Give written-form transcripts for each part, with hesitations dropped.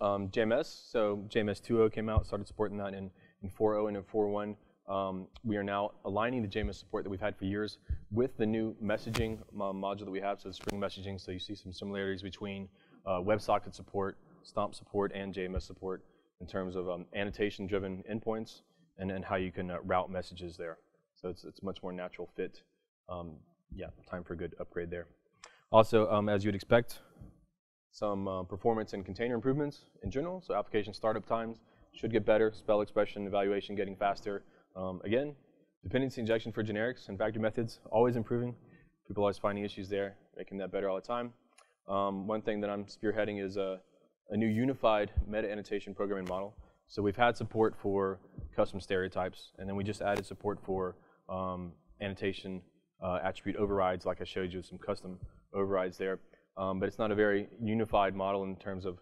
JMS, so JMS 2.0 came out, started supporting that in 4.0 and in 4.1. We are now aligning the JMS support that we've had for years with the new messaging module that we have, so the Spring messaging. So you see some similarities between WebSocket support, Stomp support, and JMS support in terms of annotation-driven endpoints and how you can route messages there. So it's a much more natural fit. Yeah, time for a good upgrade there. Also, as you'd expect, some performance and container improvements in general. So application startup times should get better, spell expression evaluation getting faster. Again, dependency injection for generics and factory methods, always improving. People always finding issues there, making that better all the time. One thing that I'm spearheading is a new unified meta annotation programming model. So we've had support for custom stereotypes, and then we just added support for annotation attribute overrides, like I showed you, some custom overrides there. But it's not a very unified model in terms of,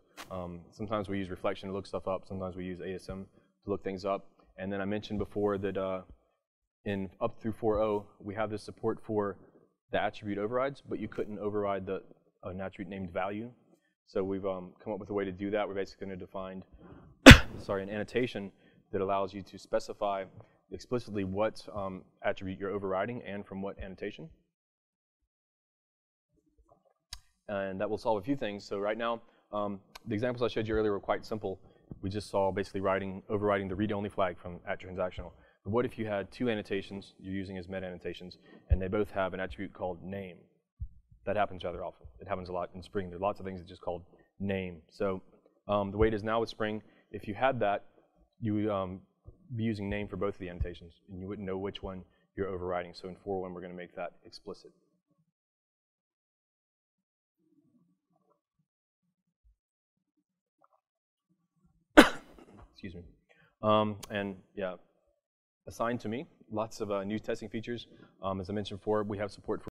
sometimes we use reflection to look stuff up, sometimes we use ASM to look things up. And then I mentioned before that in up through 4.0, we have this support for the attribute overrides, but you couldn't override an attribute named value. So we've come up with a way to do that. We're basically going to define an annotation that allows you to specify explicitly what attribute you're overriding and from what annotation. And that will solve a few things. So right now, the examples I showed you earlier were quite simple. We just saw basically overriding the read-only flag from @transactional. But what if you had two annotations you're using as meta annotations, and they both have an attribute called name? That happens rather often. It happens a lot in Spring. There are lots of things that just called name. So the way it is now with Spring, if you had that, you would be using name for both of the annotations, and you wouldn't know which one you're overriding. So in 4.1, we're going to make that explicit. Excuse me. And yeah, assigned to me, lots of new testing features. As I mentioned before, we have support for